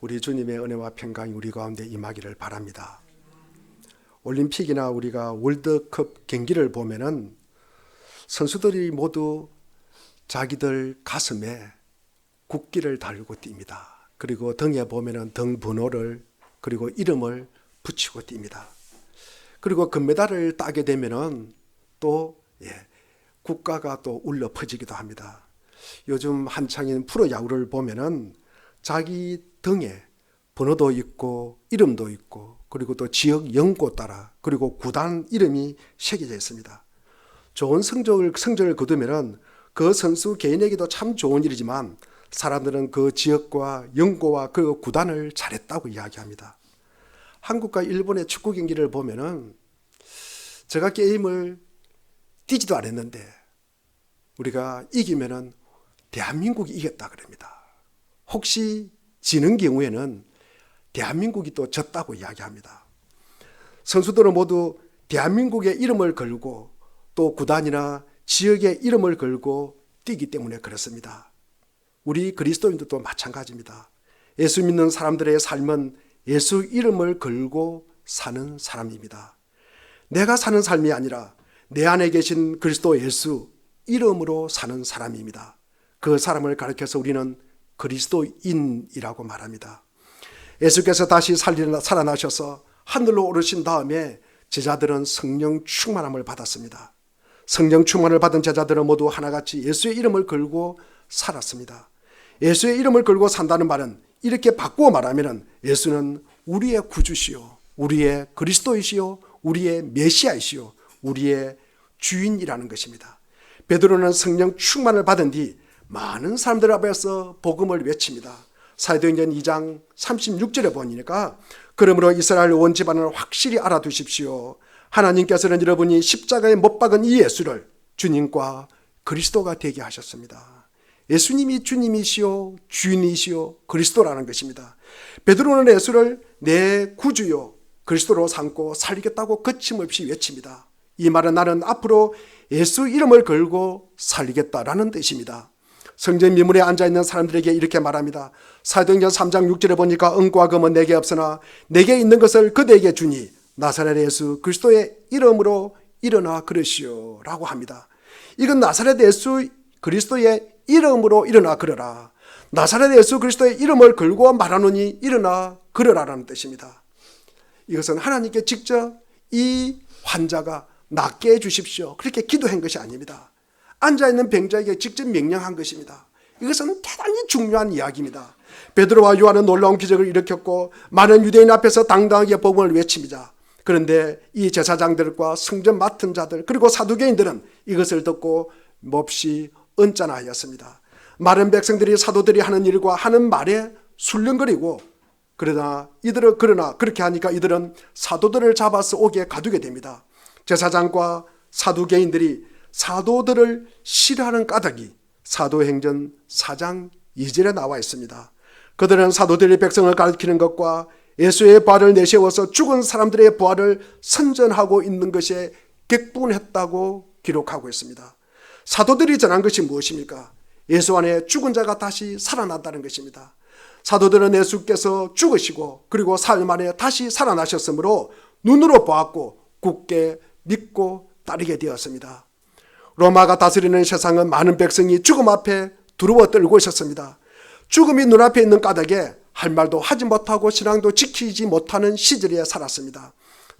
우리 주님의 은혜와 평강이 우리 가운데 임하기를 바랍니다. 올림픽이나 우리가 월드컵 경기를 보면은 선수들이 모두 자기들 가슴에 국기를 달고 뜁니다. 그리고 등에 보면은 등 번호를 그리고 이름을 붙이고 뜁니다. 그리고 금메달을 따게 되면은 또 국가가 또 울려 퍼지기도 합니다. 요즘 한창인 프로야구를 보면은 자기 등에 번호도 있고 이름도 있고 그리고 또 지역 연고 따라 그리고 구단 이름이 새겨져 있습니다. 좋은 성적을 거두면은 그 선수 개인에게도 참 좋은 일이지만 사람들은 그 지역과 연고와 그 구단을 잘했다고 이야기합니다. 한국과 일본의 축구 경기를 보면은 제가 게임을 뛰지도 않았는데 우리가 이기면은 대한민국이 이겼다 그럽니다. 혹시 지는 경우에는 대한민국이 또 졌다고 이야기합니다. 선수들은 모두 대한민국의 이름을 걸고 또 구단이나 지역의 이름을 걸고 뛰기 때문에 그렇습니다. 우리 그리스도인들도 마찬가지입니다. 예수 믿는 사람들의 삶은 예수 이름을 걸고 사는 사람입니다. 내가 사는 삶이 아니라 내 안에 계신 그리스도 예수 이름으로 사는 사람입니다. 그 사람을 가리켜서 우리는 그리스도인이라고 말합니다. 예수께서 다시 살아나셔서 하늘로 오르신 다음에 제자들은 성령 충만함을 받았습니다. 성령 충만을 받은 제자들은 모두 하나같이 예수의 이름을 걸고 살았습니다. 예수의 이름을 걸고 산다는 말은 이렇게 바꾸어 말하면 예수는 우리의 구주시요 우리의 그리스도이시요 우리의 메시아이시요 우리의 주인이라는 것입니다. 베드로는 성령 충만을 받은 뒤 많은 사람들 앞에서 복음을 외칩니다. 사도행전 2장 36절에 보니까 그러므로 이스라엘 온 집안을 확실히 알아두십시오. 하나님께서는 여러분이 십자가에 못 박은 이 예수를 주님과 그리스도가 되게 하셨습니다. 예수님이 주님이시요 주인이시요 그리스도라는 것입니다. 베드로는 예수를 내 구주요 그리스도로 삼고 살리겠다고 거침없이 외칩니다. 이 말은 나는 앞으로 예수 이름을 걸고 살리겠다라는 뜻입니다. 성전 미문에 앉아있는 사람들에게 이렇게 말합니다. 사도행전 3장 6절에 보니까 은과 금은 내게 없으나 내게 있는 것을 그대에게 주니 나사렛 예수 그리스도의 이름으로 일어나 그러시오 라고 합니다. 이건 나사렛 예수 그리스도의 이름으로 일어나 그러라. 나사렛 예수 그리스도의 이름을 걸고 말하노니 일어나 그러라라는 뜻입니다. 이것은 하나님께 직접 이 환자가 낫게 해주십시오 그렇게 기도한 것이 아닙니다. 앉아있는 병자에게 직접 명령한 것입니다. 이것은 대단히 중요한 이야기입니다. 베드로와 요한은 놀라운 기적을 일으켰고 많은 유대인 앞에서 당당하게 복음을 외칩니다. 그런데 이 제사장들과 성전 맡은 자들 그리고 사두개인들은 이것을 듣고 몹시 언짢아하였습니다. 많은 백성들이 사도들이 하는 일과 하는 말에 술렁거리고 그러나 그렇게 하니까 이들은 사도들을 잡아서 옥에 가두게 됩니다. 제사장과 사두개인들이 사도들을 싫어하는 까닭이 사도행전 4장 2절에 나와 있습니다. 그들은 사도들이 백성을 가르치는 것과 예수의 부활을 내세워서 죽은 사람들의 부활을 선전하고 있는 것에 격분했다고 기록하고 있습니다. 사도들이 전한 것이 무엇입니까? 예수 안에 죽은 자가 다시 살아났다는 것입니다. 사도들은 예수께서 죽으시고 그리고 사흘 만에 다시 살아나셨으므로 눈으로 보았고 굳게 믿고 따르게 되었습니다. 로마가 다스리는 세상은 많은 백성이 죽음 앞에 두려워 떨고 있었습니다. 죽음이 눈앞에 있는 까닭에 할 말도 하지 못하고 신앙도 지키지 못하는 시절에 살았습니다.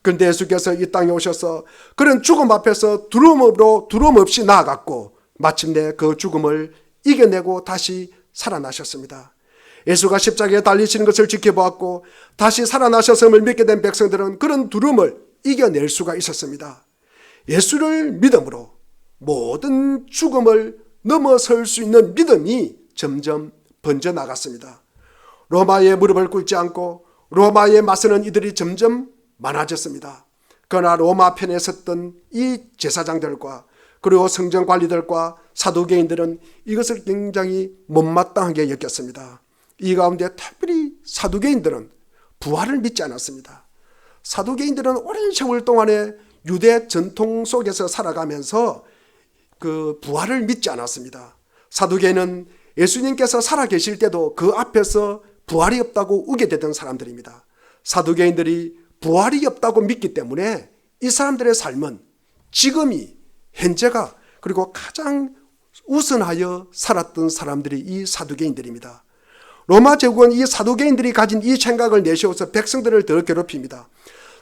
그런데 예수께서 이 땅에 오셔서 그런 죽음 앞에서 두려움 없이 나아갔고 마침내 그 죽음을 이겨내고 다시 살아나셨습니다. 예수가 십자가에 달리시는 것을 지켜보았고 다시 살아나셨음을 믿게 된 백성들은 그런 두려움을 이겨낼 수가 있었습니다. 예수를 믿음으로 모든 죽음을 넘어설 수 있는 믿음이 점점 번져나갔습니다. 로마의 무릎을 꿇지 않고 로마에 맞서는 이들이 점점 많아졌습니다. 그러나 로마 편에 섰던 이 제사장들과 그리고 성전 관리들과 사두개인들은 이것을 굉장히 못마땅하게 여겼습니다. 이 가운데 특별히 사두개인들은 부활을 믿지 않았습니다. 사두개인들은 오랜 세월 동안에 유대 전통 속에서 살아가면서 그 부활을 믿지 않았습니다. 사두개인은 예수님께서 살아계실 때도 그 앞에서 부활이 없다고 우겨대던 사람들입니다. 사두개인들이 부활이 없다고 믿기 때문에 이 사람들의 삶은 지금이, 현재가, 그리고 가장 우선하여 살았던 사람들이 이 사두개인들입니다. 로마 제국은 이 사두개인들이 가진 이 생각을 내세워서 백성들을 더 괴롭힙니다.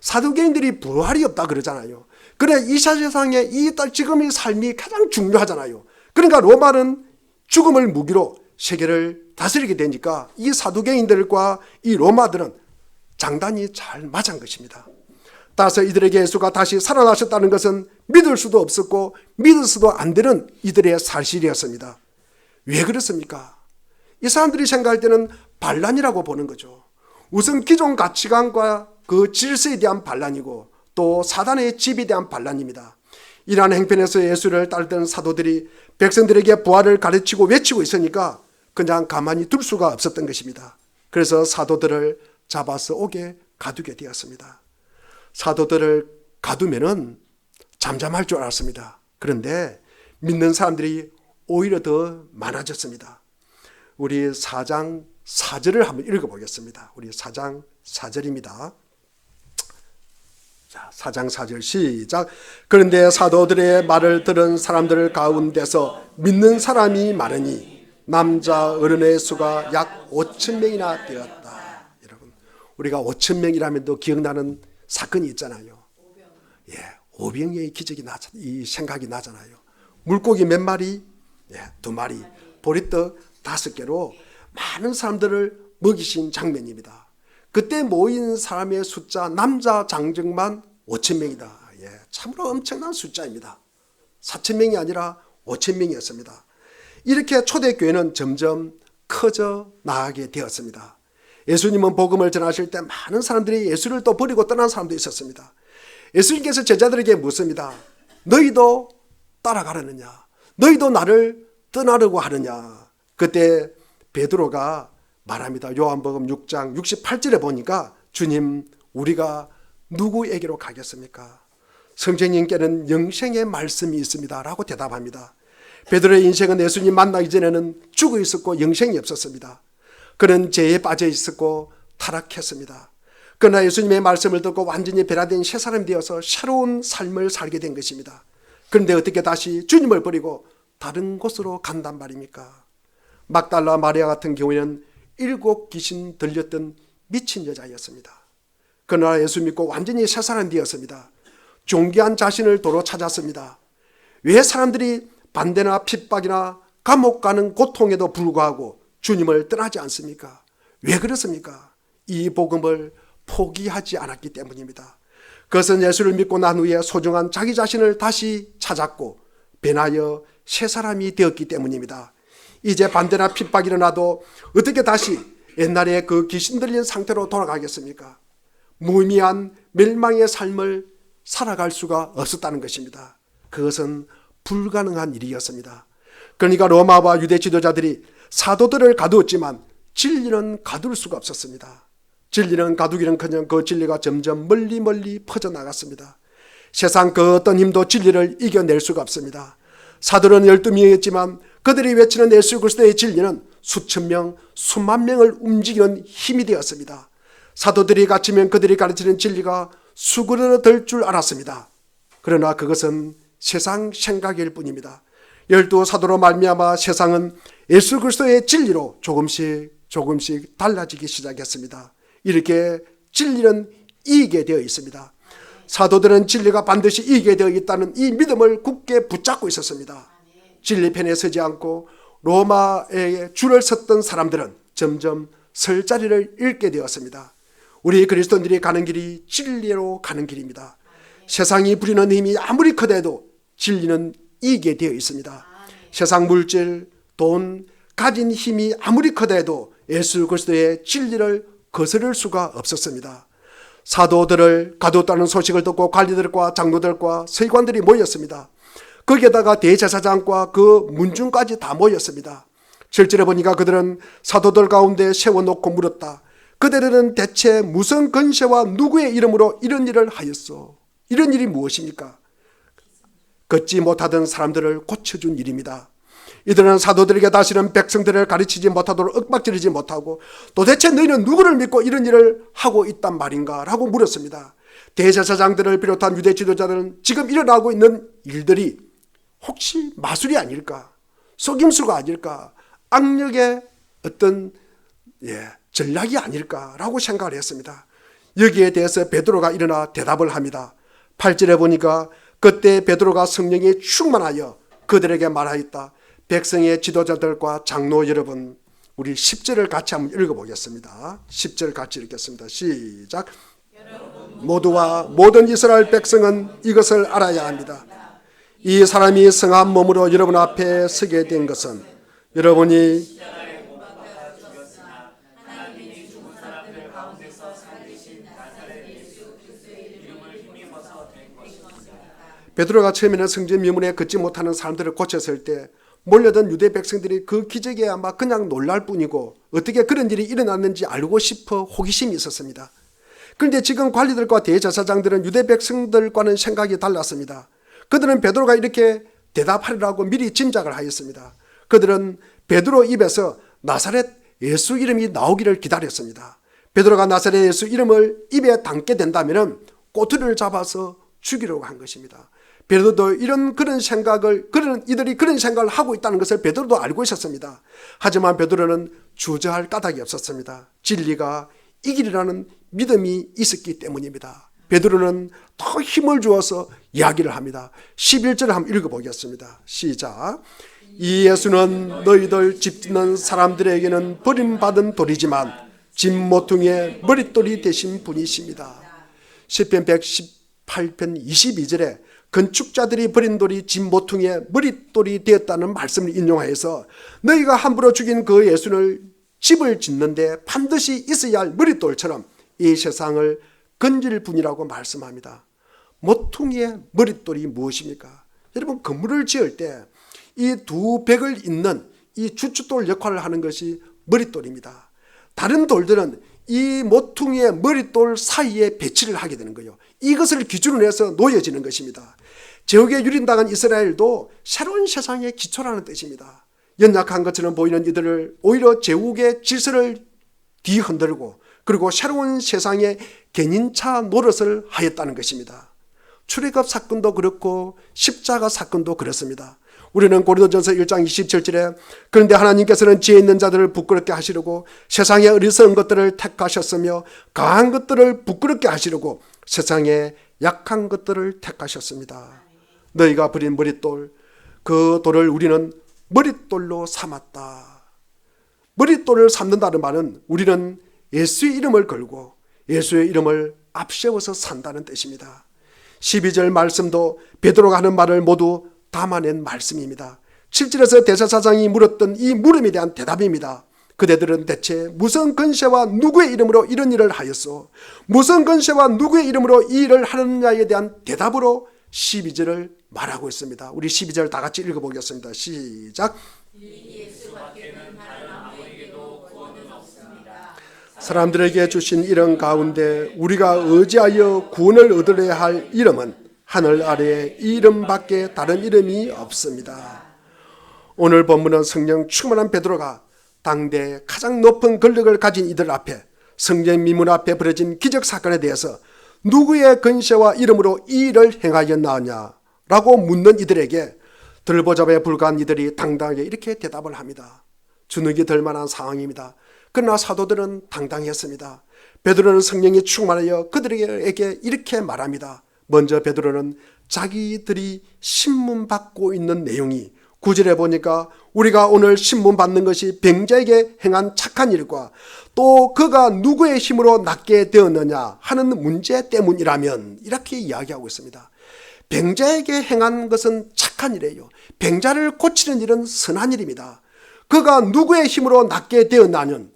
사두개인들이 부활이 없다 그러잖아요. 그래, 이 세상에 지금의 삶이 가장 중요하잖아요. 그러니까 로마는 죽음을 무기로 세계를 다스리게 되니까 이 사두개인들과 이 로마들은 장단이 잘 맞은 것입니다. 따라서 이들에게 예수가 다시 살아나셨다는 것은 믿을 수도 없었고 믿어서도 안 되는 이들의 사실이었습니다. 왜 그렇습니까? 이 사람들이 생각할 때는 반란이라고 보는 거죠. 우선 기존 가치관과 그 질서에 대한 반란이고 또 사단의 집에 대한 반란입니다. 이러한 행편에서 예수를 따르던 사도들이 백성들에게 부활을 가르치고 외치고 있으니까 그냥 가만히 둘 수가 없었던 것입니다. 그래서 사도들을 잡아서 옥에 가두게 되었습니다. 사도들을 가두면은 잠잠할 줄 알았습니다. 그런데 믿는 사람들이 오히려 더 많아졌습니다. 우리 4장 4절을 한번 읽어보겠습니다. 우리 4장 4절입니다. 자, 4장 4절 시작. 그런데 사도들의 말을 들은 사람들 가운데서 믿는 사람이 많으니 남자 어른의 수가 약 5천 명이나 되었다. 여러분, 우리가 5천 명이라면 또 기억나는 사건이 있잖아요. 예, 오병이의 기적이 이 생각이 나잖아요. 물고기 몇 마리? 예, 2마리. 보리떡 5개로 많은 사람들을 먹이신 장면입니다. 그때 모인 사람의 숫자, 남자 장정만 5천 명이다. 예, 참으로 엄청난 숫자입니다. 4천 명이 아니라 5천 명이었습니다. 이렇게 초대교회는 점점 커져 나가게 되었습니다. 예수님은 복음을 전하실 때 많은 사람들이 예수를 또 버리고 떠난 사람도 있었습니다. 예수님께서 제자들에게 묻습니다. 너희도 따라가려느냐? 너희도 나를 떠나려고 하느냐? 그때 베드로가 말합니다. 요한복음 6장 68절에 보니까 주님, 우리가 누구에게로 가겠습니까? 성령님께는 영생의 말씀이 있습니다 라고 대답합니다. 베드로의 인생은 예수님 만나기 전에는 죽어 있었고 영생이 없었습니다. 그는 죄에 빠져 있었고 타락했습니다. 그러나 예수님의 말씀을 듣고 완전히 변화된 새 사람이 되어서 새로운 삶을 살게 된 것입니다. 그런데 어떻게 다시 주님을 버리고 다른 곳으로 간단 말입니까? 막달라 마리아 같은 경우에는 7 귀신 들렸던 미친 여자였습니다. 그러나 예수 믿고 완전히 새 사람이 되었습니다. 존귀한 자신을 도로 찾았습니다. 왜 사람들이 반대나 핍박이나 감옥 가는 고통에도 불구하고 주님을 떠나지 않습니까? 왜 그렇습니까? 이 복음을 포기하지 않았기 때문입니다. 그것은 예수를 믿고 난 후에 소중한 자기 자신을 다시 찾았고 변하여 새 사람이 되었기 때문입니다. 이제 반대나 핍박이 일어나도 어떻게 다시 옛날에 그 귀신 들린 상태로 돌아가겠습니까? 무의미한 멸망의 삶을 살아갈 수가 없었다는 것입니다. 그것은 불가능한 일이었습니다. 그러니까 로마와 유대 지도자들이 사도들을 가두었지만 진리는 가둘 수가 없었습니다. 진리는 가두기는커녕 그 진리가 점점 멀리 퍼져나갔습니다. 세상 그 어떤 힘도 진리를 이겨낼 수가 없습니다. 사도는 12명이었지만 그들이 외치는 예수 그리스도의 진리는 수천 명, 수만 명을 움직이는 힘이 되었습니다. 사도들이 갇히면 그들이 가르치는 진리가 수그러들 줄 알았습니다. 그러나 그것은 세상 생각일 뿐입니다. 12사도로 말미암아 세상은 예수 그리스도의 진리로 조금씩 달라지기 시작했습니다. 이렇게 진리는 이기게 되어 있습니다. 사도들은 진리가 반드시 이기게 되어 있다는 이 믿음을 굳게 붙잡고 있었습니다. 진리 편에 서지 않고 로마에 줄을 섰던 사람들은 점점 설 자리를 잃게 되었습니다. 우리 그리스도인들이 가는 길이 진리로 가는 길입니다. 세상이 부리는 힘이 아무리 크대도 진리는 이기게 되어 있습니다. 세상 물질, 돈, 가진 힘이 아무리 크대도 예수 그리스도의 진리를 거스를 수가 없었습니다. 사도들을 가두었다는 소식을 듣고 관리들과 장로들과 서기관들이 모였습니다. 거기에다가 대제사장과 그 문중까지 다 모였습니다. 실제로 보니까 그들은 사도들 가운데 세워놓고 물었다. 그들은 대체 무슨 권세와 누구의 이름으로 이런 일을 하였소? 이런 일이 무엇입니까? 걷지 못하던 사람들을 고쳐준 일입니다. 이들은 사도들에게 다시는 백성들을 가르치지 못하도록 윽박지르지 못하고 도대체 너희는 누구를 믿고 이런 일을 하고 있단 말인가 라고 물었습니다. 대제사장들을 비롯한 유대 지도자들은 지금 일어나고 있는 일들이 혹시 마술이 아닐까, 속임수가 아닐까, 악력의 어떤 전략이 아닐까라고 생각을 했습니다. 여기에 대해서 베드로가 일어나 대답을 합니다. 8절에 보니까 그때 베드로가 성령에 충만하여 그들에게 말하였다. 백성의 지도자들과 장로 여러분, 우리 10절을 같이 한번 읽어보겠습니다. 10절 같이 읽겠습니다. 시작. 모두와 모든 이스라엘 백성은 이것을 알아야 합니다. 이 사람이 성한 몸으로 여러분 앞에 서게 된 것은 여러분이 베드로가 처음에는 성전 미문에 걷지 못하는 사람들을 고쳤을 때 몰려든 유대 백성들이 그 기적에 아마 그냥 놀랄 뿐이고 어떻게 그런 일이 일어났는지 알고 싶어 호기심이 있었습니다. 그런데 지금 관리들과 대제사장들은 유대 백성들과는 생각이 달랐습니다. 그들은 베드로가 이렇게 대답하리라고 미리 짐작을 하였습니다. 그들은 베드로 입에서 나사렛 예수 이름이 나오기를 기다렸습니다. 베드로가 나사렛 예수 이름을 입에 담게 된다면 꼬투리를 잡아서 죽이려고 한 것입니다. 베드로도 이들이 그런 생각을 하고 있다는 것을 베드로도 알고 있었습니다. 하지만 베드로는 주저할 까닭이 없었습니다. 진리가 이기리라는 믿음이 있었기 때문입니다. 베드로는 더 힘을 주어서 이야기를 합니다. 11절을 한번 읽어보겠습니다. 시작. 이 예수는 너희들 집 짓는 사람들에게는 버림받은 돌이지만 집 모퉁이의 머릿돌이 되신 분이십니다. 시편 118편 22절에 건축자들이 버린 돌이 집 모퉁이의 머릿돌이 되었다는 말씀을 인용하여서 너희가 함부로 죽인 그 예수를 집을 짓는데 반드시 있어야 할 머릿돌처럼 이 세상을 건질 분이라고 말씀합니다. 모퉁이의 머릿돌이 무엇입니까? 여러분, 건물을 지을 때 이 두 벽을 잇는 이 주춧돌 역할을 하는 것이 머릿돌입니다. 다른 돌들은 이 모퉁이의 머릿돌 사이에 배치를 하게 되는 거예요. 이것을 기준으로 해서 놓여지는 것입니다. 제국에 유린당한 이스라엘도 새로운 세상의 기초라는 뜻입니다. 연약한 것처럼 보이는 이들을 오히려 제국의 질서를 뒤흔들고 그리고 새로운 세상의 견인차 노릇을 하였다는 것입니다. 출애굽 사건도 그렇고 십자가 사건도 그렇습니다. 우리는 고린도전서 1장 27절에 그런데 하나님께서는 지혜 있는 자들을 부끄럽게 하시려고 세상의 어리석은 것들을 택하셨으며 강한 것들을 부끄럽게 하시려고 세상의 약한 것들을 택하셨습니다. 너희가 버린 머릿돌, 그 돌을 우리는 머릿돌로 삼았다. 머릿돌을 삼는다는 말은 우리는 예수의 이름을 걸고 예수의 이름을 앞세워서 산다는 뜻입니다. 12절 말씀도 베드로가 하는 말을 모두 담아낸 말씀입니다. 7절에서 대제사장이 물었던 이 물음에 대한 대답입니다. 그대들은 대체 무슨 권세와 누구의 이름으로 이런 일을 하였소? 무슨 권세와 누구의 이름으로 이 일을 하느냐에 대한 대답으로 12절을 말하고 있습니다. 우리 12절 다 같이 읽어보겠습니다. 시작. 사람들에게 주신 이름 가운데 우리가 의지하여 구원을 얻으려 할 이름은 하늘 아래에 이 이름밖에 다른 이름이 없습니다. 오늘 본문은 성령 충만한 베드로가 당대 가장 높은 권력을 가진 이들 앞에 성전 미문 앞에 벌어진 기적 사건에 대해서 누구의 권세와 이름으로 이 일을 행하였나냐라고 묻는 이들에게 들보잡에 불과한 이들이 당당하게 이렇게 대답을 합니다. 주눅이 들 만한 상황입니다. 그러나 사도들은 당당했습니다. 베드로는 성령이 충만하여 그들에게 이렇게 말합니다. 먼저 베드로는 자기들이 신문 받고 있는 내용이 9절에 보니까 우리가 오늘 신문 받는 것이 병자에게 행한 착한 일과 또 그가 누구의 힘으로 낫게 되었느냐 하는 문제 때문이라면 이렇게 이야기하고 있습니다. 병자에게 행한 것은 착한 일이에요. 병자를 고치는 일은 선한 일입니다. 그가 누구의 힘으로 낫게 되었나는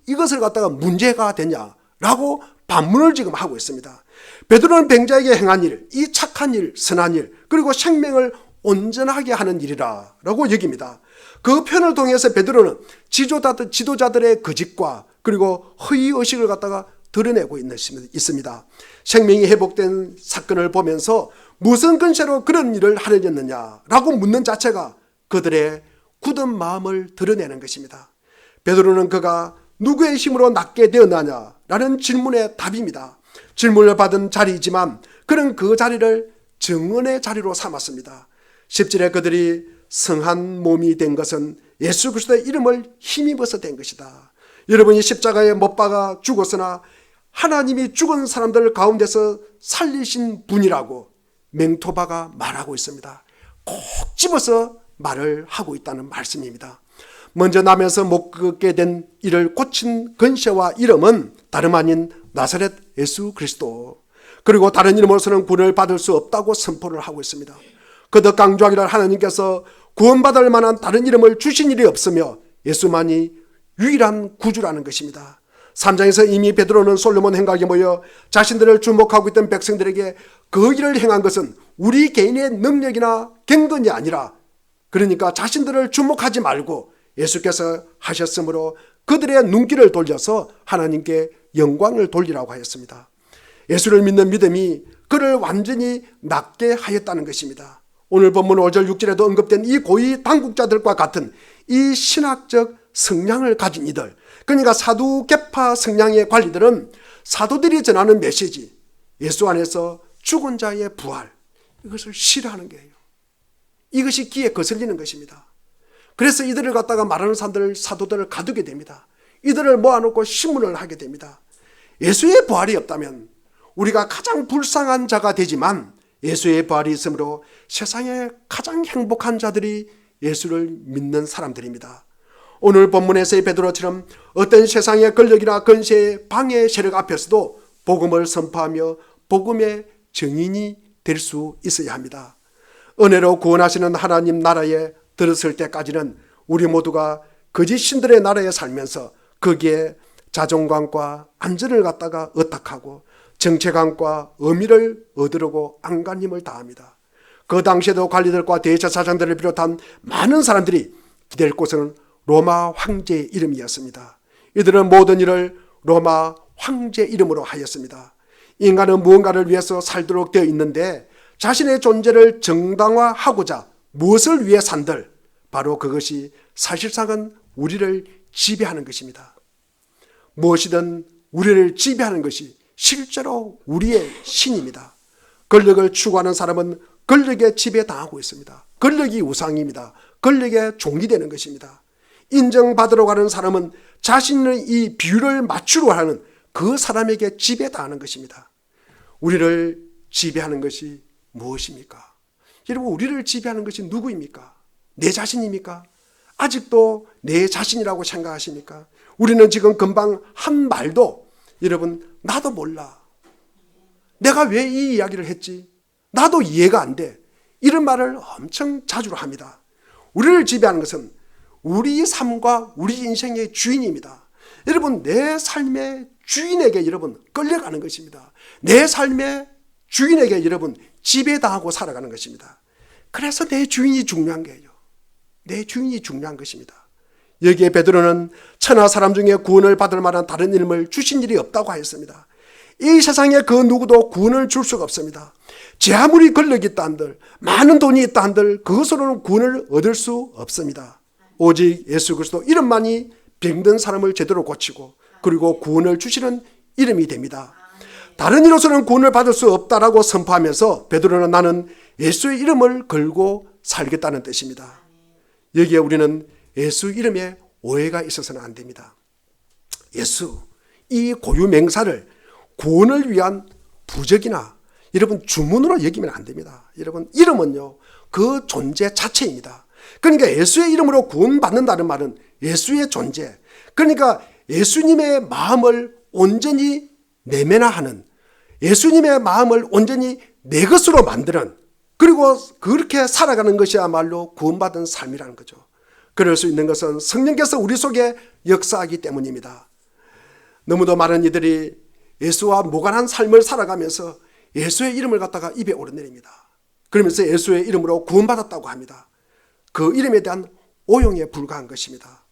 이것을 갖다가 문제가 되냐라고 반문을 지금 하고 있습니다. 베드로는 병자에게 행한 일, 이 착한 일, 선한 일, 그리고 생명을 온전하게 하는 일이라고 여깁니다. 그 편을 통해서 베드로는 지도자들의 거짓과 그리고 허위의식을 갖다가 드러내고 있습니다. 생명이 회복된 사건을 보면서 무슨 근세로 그런 일을 하려느냐라고 묻는 자체가 그들의 굳은 마음을 드러내는 것입니다. 베드로는 그가 누구의 힘으로 낫게 되었느냐라는 질문의 답입니다. 질문을 받은 자리이지만 그는 그 자리를 증언의 자리로 삼았습니다. 10절에 그들이 성한 몸이 된 것은 예수 그리스도의 이름을 힘입어서 된 것이다. 여러분이 십자가에 못 박아 죽었으나 하나님이 죽은 사람들 가운데서 살리신 분이라고 맹토바가 말하고 있습니다. 꼭 집어서 말을 하고 있다는 말씀입니다. 먼저 나면서 못 걷게 된 이를 고친 근세와 이름은 다름 아닌 나사렛 예수 그리스도, 그리고 다른 이름으로서는 구원을 받을 수 없다고 선포를 하고 있습니다. 그더 강조하기를 하나님께서 구원받을 만한 다른 이름을 주신 일이 없으며 예수만이 유일한 구주라는 것입니다. 3장에서 이미 베드로는 솔로몬 행각에 모여 자신들을 주목하고 있던 백성들에게 그 일을 행한 것은 우리 개인의 능력이나 경건이 아니라, 그러니까 자신들을 주목하지 말고 예수께서 하셨으므로 그들의 눈길을 돌려서 하나님께 영광을 돌리라고 하였습니다. 예수를 믿는 믿음이 그를 완전히 낫게 하였다는 것입니다. 오늘 본문 5절 6절에도 언급된 이 고위 당국자들과 같은 이 신학적 성량을 가진 이들, 그러니까 사두개파 성량의 관리들은 사도들이 전하는 메시지, 예수 안에서 죽은 자의 부활, 이것을 싫어하는 거예요. 이것이 귀에 거슬리는 것입니다. 그래서 이들을 갖다가 말하는 사람들, 사도들을 가두게 됩니다. 이들을 모아놓고 신문을 하게 됩니다. 예수의 부활이 없다면 우리가 가장 불쌍한 자가 되지만 예수의 부활이 있으므로 세상에 가장 행복한 자들이 예수를 믿는 사람들입니다. 오늘 본문에서의 베드로처럼 어떤 세상의 권력이나 권세의 방해 세력 앞에서도 복음을 선포하며 복음의 증인이 될 수 있어야 합니다. 은혜로 구원하시는 하나님 나라에 들었을 때까지는 우리 모두가 거짓 신들의 나라에 살면서 거기에 자존감과 안전을 갖다가 의탁하고 정체감과 의미를 얻으려고 안간힘을 다합니다. 그 당시에도 관리들과 대제사장들을 비롯한 많은 사람들이 기댈 곳은 로마 황제의 이름이었습니다. 이들은 모든 일을 로마 황제 이름으로 하였습니다. 인간은 무언가를 위해서 살도록 되어 있는데 자신의 존재를 정당화하고자 무엇을 위해 산들, 바로 그것이 사실상은 우리를 지배하는 것입니다. 무엇이든 우리를 지배하는 것이 실제로 우리의 신입니다. 권력을 추구하는 사람은 권력에 지배당하고 있습니다. 권력이 우상입니다. 권력의 종이 되는 것입니다. 인정받으러 가는 사람은 자신의 이 비율을 맞추려 하는 그 사람에게 지배당하는 것입니다. 우리를 지배하는 것이 무엇입니까? 여러분, 우리를 지배하는 것이 누구입니까? 내 자신입니까? 아직도 내 자신이라고 생각하십니까? 우리는 지금 금방 한 말도 여러분, 나도 몰라. 내가 왜 이 이야기를 했지? 나도 이해가 안 돼. 이런 말을 엄청 자주 합니다. 우리를 지배하는 것은 우리 삶과 우리 인생의 주인입니다. 여러분, 내 삶의 주인에게 여러분 끌려가는 것입니다. 내 삶의 주인에게 여러분 지배당하고 살아가는 것입니다. 그래서 내 주인이 중요한 거예요. 내 주인이 중요한 것입니다. 여기에 베드로는 천하 사람 중에 구원을 받을 만한 다른 이름을 주신 일이 없다고 하였습니다. 이 세상에 그 누구도 구원을 줄 수가 없습니다. 제 아무리 권력이 있다 한들, 많은 돈이 있다 한들 그것으로는 구원을 얻을 수 없습니다. 오직 예수 그리스도 이름만이 병든 사람을 제대로 고치고 그리고 구원을 주시는 이름이 됩니다. 다른 이로서는 구원을 받을 수 없다라고 선포하면서 베드로는 나는 예수의 이름을 걸고 살겠다는 뜻입니다. 여기에 우리는 예수 이름에 오해가 있어서는 안 됩니다. 예수, 이 고유 맹사를 구원을 위한 부적이나 여러분 주문으로 여기면 안 됩니다. 여러분, 이름은요 그 존재 자체입니다. 그러니까 예수의 이름으로 구원받는다는 말은 예수의 존재, 그러니까 예수님의 마음을 온전히 내면화하는, 예수님의 마음을 온전히 내 것으로 만드는, 그리고 그렇게 살아가는 것이야말로 구원받은 삶이라는 거죠. 그럴 수 있는 것은 성령께서 우리 속에 역사하기 때문입니다. 너무도 많은 이들이 예수와 무관한 삶을 살아가면서 예수의 이름을 갖다가 입에 오르내립니다. 그러면서 예수의 이름으로 구원받았다고 합니다. 그 이름에 대한 오용에 불과한 것입니다.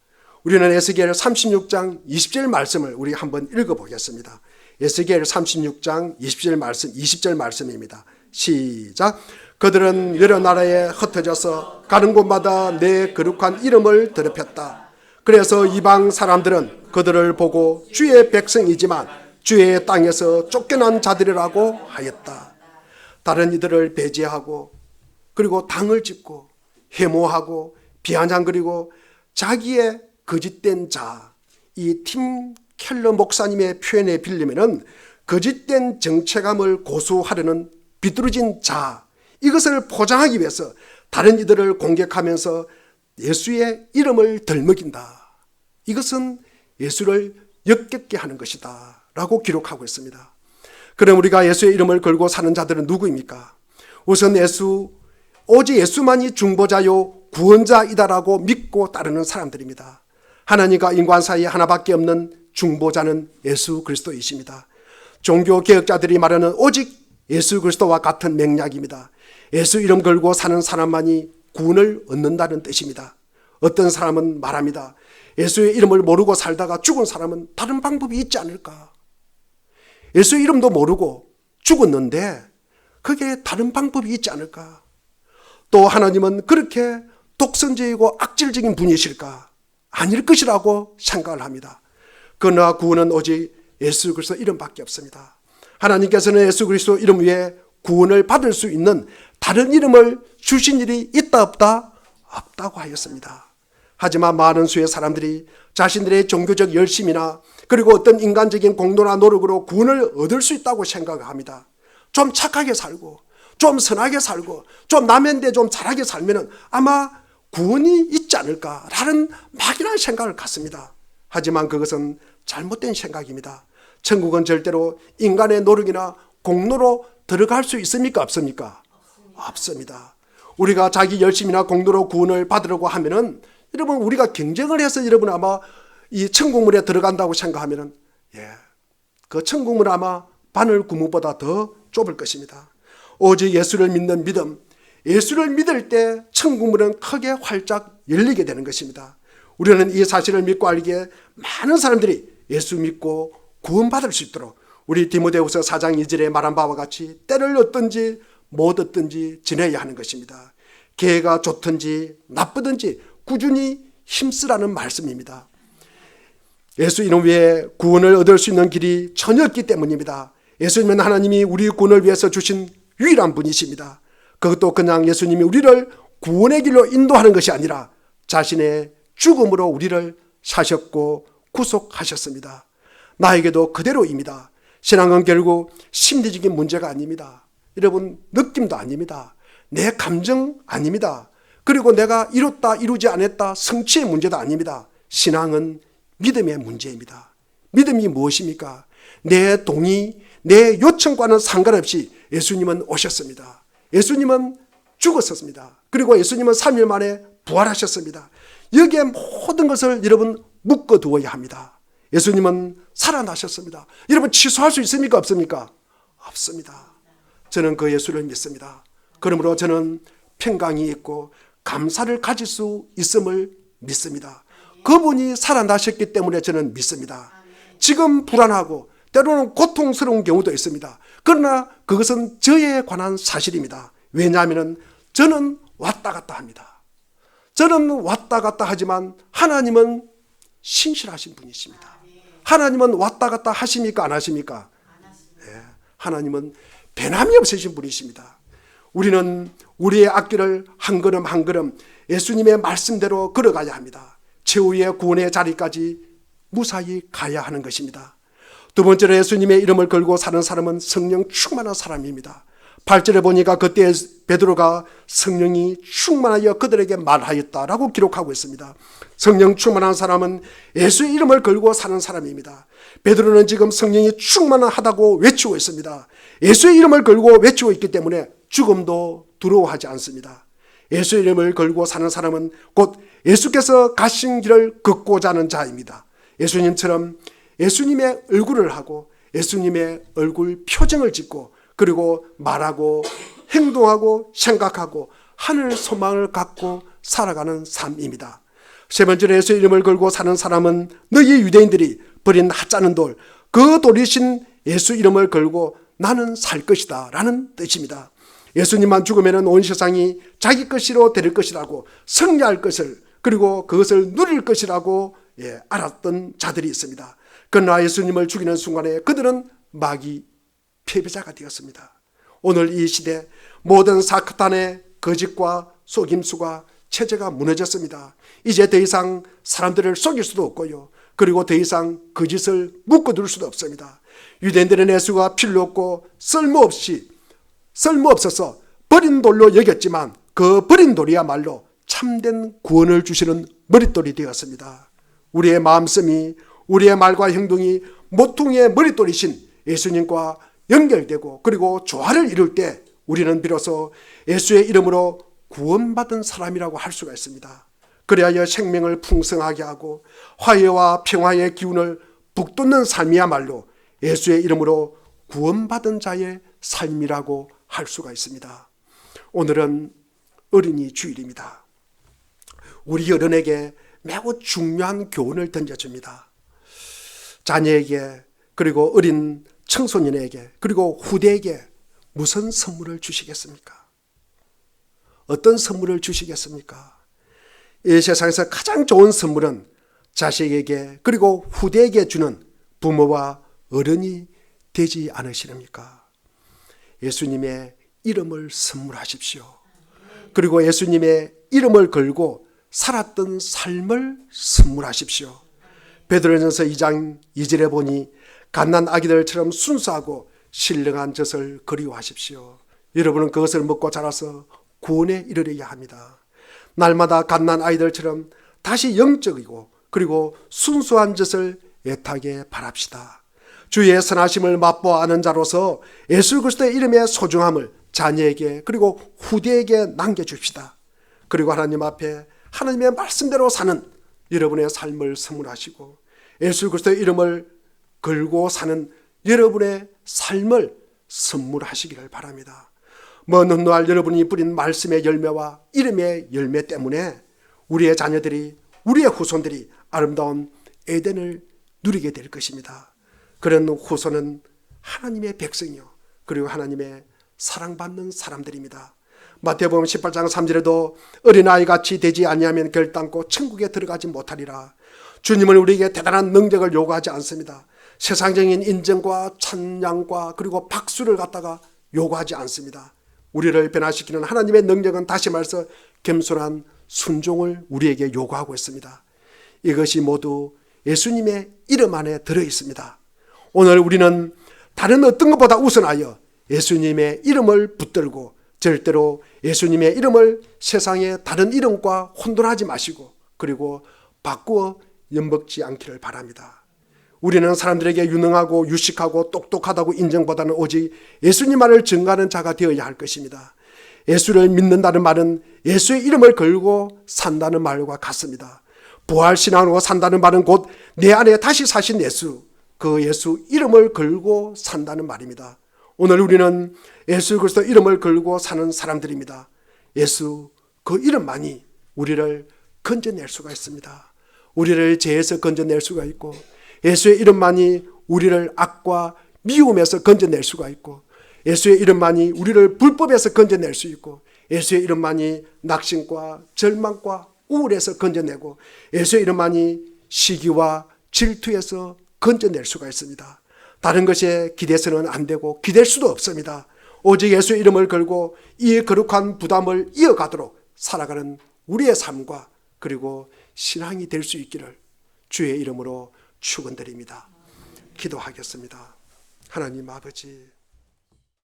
우리는 에스겔 36장 20절 말씀을 우리 한번 읽어보겠습니다. 에스겔 36장 20절 말씀입니다. 시작. 그들은 여러 나라에 흩어져서 가는 곳마다 내 거룩한 이름을 더럽혔다. 그래서 이방 사람들은 그들을 보고 주의 백성이지만 주의 땅에서 쫓겨난 자들이라고 하였다. 다른 이들을 배제하고 그리고 당을 짓고 해모하고 비아냥거리고 자기의 거짓된 자, 이 팀 켈러 목사님의 표현에 빌리면은 거짓된 정체감을 고수하려는 비뚤어진 자, 이것을 포장하기 위해서 다른 이들을 공격하면서 예수의 이름을 덜먹인다. 이것은 예수를 역겹게 하는 것이다 라고 기록하고 있습니다. 그럼 우리가 예수의 이름을 걸고 사는 자들은 누구입니까? 우선 오직 예수만이 중보자요 구원자이다라고 믿고 따르는 사람들입니다. 하나님과 인간 사이에 하나밖에 없는 중보자는 예수 그리스도이십니다. 종교개혁자들이 말하는 오직 예수 그리스도와 같은 맥락입니다. 예수 이름 걸고 사는 사람만이 구원을 얻는다는 뜻입니다. 어떤 사람은 말합니다. 예수의 이름을 모르고 살다가 죽은 사람은 다른 방법이 있지 않을까? 예수의 이름도 모르고 죽었는데 그게 다른 방법이 있지 않을까? 또 하나님은 그렇게 독선적이고 악질적인 분이실까? 아닐 것이라고 생각을 합니다. 그러나 구원은 오직 예수 그리스도 이름밖에 없습니다. 하나님께서는 예수 그리스도 이름 위에 구원을 받을 수 있는 다른 이름을 주신 일이 있다 없다? 없다고 하였습니다. 하지만 많은 수의 사람들이 자신들의 종교적 열심이나 그리고 어떤 인간적인 공로나 노력으로 구원을 얻을 수 있다고 생각합니다. 좀 착하게 살고 좀 선하게 살고 좀 남인데 좀 잘하게 살면 아마 구원이 있지 않을까라는 막연한 생각을 갖습니다. 하지만 그것은 잘못된 생각입니다. 천국은 절대로 인간의 노력이나 공로로 들어갈 수 있습니까? 없습니까? 없습니다. 우리가 자기 열심이나 공로로 구원을 받으려고 하면은 여러분 우리가 경쟁을 해서 여러분 아마 이 천국문에 들어간다고 생각하면은 그 천국문 아마 바늘 구멍보다 더 좁을 것입니다. 오직 예수를 믿는 믿음, 예수를 믿을 때 천국문은 크게 활짝 열리게 되는 것입니다. 우리는 이 사실을 믿고 알기에 많은 사람들이 예수 믿고 구원받을 수 있도록 우리 디모데후서 4장 2절에 말한 바와 같이 때를 얻든지 못 얻든지 지내야 하는 것입니다. 기회가 좋든지 나쁘든지 꾸준히 힘쓰라는 말씀입니다. 예수 이름 외에 구원을 얻을 수 있는 길이 전혀 없기 때문입니다. 예수님은 하나님이 우리 구원을 위해서 주신 유일한 분이십니다. 그것도 그냥 예수님이 우리를 구원의 길로 인도하는 것이 아니라 자신의 죽음으로 우리를 사셨고 구속하셨습니다. 나에게도 그대로입니다. 신앙은 결국 심리적인 문제가 아닙니다. 여러분 느낌도 아닙니다. 내 감정 아닙니다. 그리고 내가 이뤘다 이루지 않았다 성취의 문제도 아닙니다. 신앙은 믿음의 문제입니다. 믿음이 무엇입니까? 내 동의, 내 요청과는 상관없이 예수님은 오셨습니다. 예수님은 죽었었습니다. 그리고 예수님은 3일 만에 부활하셨습니다. 여기에 모든 것을 여러분 묶어두어야 합니다. 예수님은 살아나셨습니다. 여러분 취소할 수 있습니까? 없습니까? 없습니다. 저는 그 예수를 믿습니다. 그러므로 저는 평강이 있고 감사를 가질 수 있음을 믿습니다. 그분이 살아나셨기 때문에 저는 믿습니다. 지금 불안하고 때로는 고통스러운 경우도 있습니다. 그러나 그것은 저에 관한 사실입니다. 왜냐하면 저는 왔다 갔다 합니다. 저는 왔다 갔다 하지만 하나님은 신실하신 분이십니다. 하나님은 왔다 갔다 하십니까? 안 하십니까? 네, 하나님은 변함이 없으신 분이십니다. 우리는 우리의 앞길을 한 걸음 한 걸음 예수님의 말씀대로 걸어가야 합니다. 최후의 구원의 자리까지 무사히 가야 하는 것입니다. 두 번째로 예수님의 이름을 걸고 사는 사람은 성령 충만한 사람입니다. 8절에 보니까 그때 베드로가 성령이 충만하여 그들에게 말하였다라고 기록하고 있습니다. 성령 충만한 사람은 예수의 이름을 걸고 사는 사람입니다. 베드로는 지금 성령이 충만하다고 외치고 있습니다. 예수의 이름을 걸고 외치고 있기 때문에 죽음도 두려워하지 않습니다. 예수의 이름을 걸고 사는 사람은 곧 예수께서 가신 길을 걷고자 하는 자입니다. 예수님처럼 예수님의 얼굴을 하고 예수님의 얼굴 표정을 짓고 그리고 말하고 행동하고 생각하고 하늘 소망을 갖고 살아가는 삶입니다. 세 번째로 예수의 이름을 걸고 사는 사람은 너희 유대인들이 버린 하찮은 돌, 그 돌이신 예수 이름을 걸고 나는 살 것이다 라는 뜻입니다. 예수님만 죽으면 온 세상이 자기 것으로 될 것이라고, 승리할 것을, 그리고 그것을 누릴 것이라고 알았던 자들이 있습니다. 그러나 예수님을 죽이는 순간에 그들은 마귀 패배자가 되었습니다. 오늘 이 시대 모든 사탄의 거짓과 속임수가 체제가 무너졌습니다. 이제 더 이상 사람들을 속일 수도 없고요, 그리고 더 이상 거짓을 묶어둘 수도 없습니다. 유대인들은 예수가 필요 없고 쓸모없어서 버린 돌로 여겼지만 그 버린 돌이야말로 참된 구원을 주시는 머릿돌이 되었습니다. 우리의 마음씀이, 우리의 말과 행동이 모퉁이의 머릿돌이신 예수님과 연결되고 그리고 조화를 이룰 때 우리는 비로소 예수의 이름으로 구원받은 사람이라고 할 수가 있습니다. 그리하여 생명을 풍성하게 하고 화해와 평화의 기운을 북돋는 삶이야말로 예수의 이름으로 구원받은 자의 삶이라고 할 수가 있습니다. 오늘은 어린이 주일입니다. 우리 어른에게 매우 중요한 교훈을 던져줍니다. 자녀에게, 그리고 어린 청소년에게, 그리고 후대에게 무슨 선물을 주시겠습니까? 어떤 선물을 주시겠습니까? 이 세상에서 가장 좋은 선물은 자식에게 그리고 후대에게 주는 부모와 어른이 되지 않으시렵니까? 예수님의 이름을 선물하십시오. 그리고 예수님의 이름을 걸고 살았던 삶을 선물하십시오. 베드로전서 2장 2절에 보니 갓난 아기들처럼 순수하고 신령한 젖을 그리워하십시오. 여러분은 그것을 먹고 자라서 구원에 이르려야 합니다. 날마다 갓난 아이들처럼 다시 영적이고 그리고 순수한 젖을 애타게 바랍시다. 주의 선하심을 맛보아 아는 자로서 예수 그리스도의 이름의 소중함을 자녀에게 그리고 후대에게 남겨줍시다. 그리고 하나님 앞에 하나님의 말씀대로 사는 여러분의 삶을 선물하시고 예수 그리스도의 이름을 걸고 사는 여러분의 삶을 선물하시기를 바랍니다. 먼 훗날 여러분이 뿌린 말씀의 열매와 이름의 열매 때문에 우리의 자녀들이, 우리의 후손들이 아름다운 에덴을 누리게 될 것입니다. 그런 후손은 하나님의 백성이요 그리고 하나님의 사랑받는 사람들입니다. 마태복음 18장 3절에도 어린아이같이 되지 아니하면 결단코 천국에 들어가지 못하리라. 주님은 우리에게 대단한 능력을 요구하지 않습니다. 세상적인 인정과 찬양과 그리고 박수를 갖다가 요구하지 않습니다. 우리를 변화시키는 하나님의 능력은 다시 말해서 겸손한 순종을 우리에게 요구하고 있습니다. 이것이 모두 예수님의 이름 안에 들어있습니다. 오늘 우리는 다른 어떤 것보다 우선하여 예수님의 이름을 붙들고 절대로 예수님의 이름을 세상의 다른 이름과 혼돈하지 마시고 그리고 바꾸어 엿먹지 않기를 바랍니다. 우리는 사람들에게 유능하고 유식하고 똑똑하다고 인정보다는 오직 예수님만을 증거하는 자가 되어야 할 것입니다. 예수를 믿는다는 말은 예수의 이름을 걸고 산다는 말과 같습니다. 부활신앙으로 산다는 말은 곧 내 안에 다시 사신 예수, 그 예수 이름을 걸고 산다는 말입니다. 오늘 우리는 예수 그리스도 이름을 걸고 사는 사람들입니다. 예수 그 이름만이 우리를 건져낼 수가 있습니다. 우리를 죄에서 건져낼 수가 있고 예수의 이름만이 우리를 악과 미움에서 건져낼 수가 있고 예수의 이름만이 우리를 불법에서 건져낼 수 있고 예수의 이름만이 낙심과 절망과 우울에서 건져내고 예수의 이름만이 시기와 질투에서 건져낼 수가 있습니다. 다른 것에 기대서는 안 되고 기댈 수도 없습니다. 오직 예수의 이름을 걸고 이 거룩한 부담을 이어가도록 살아가는 우리의 삶과 그리고 신앙이 될 수 있기를 주의 이름으로 축원드립니다. 기도하겠습니다. 하나님 아버지,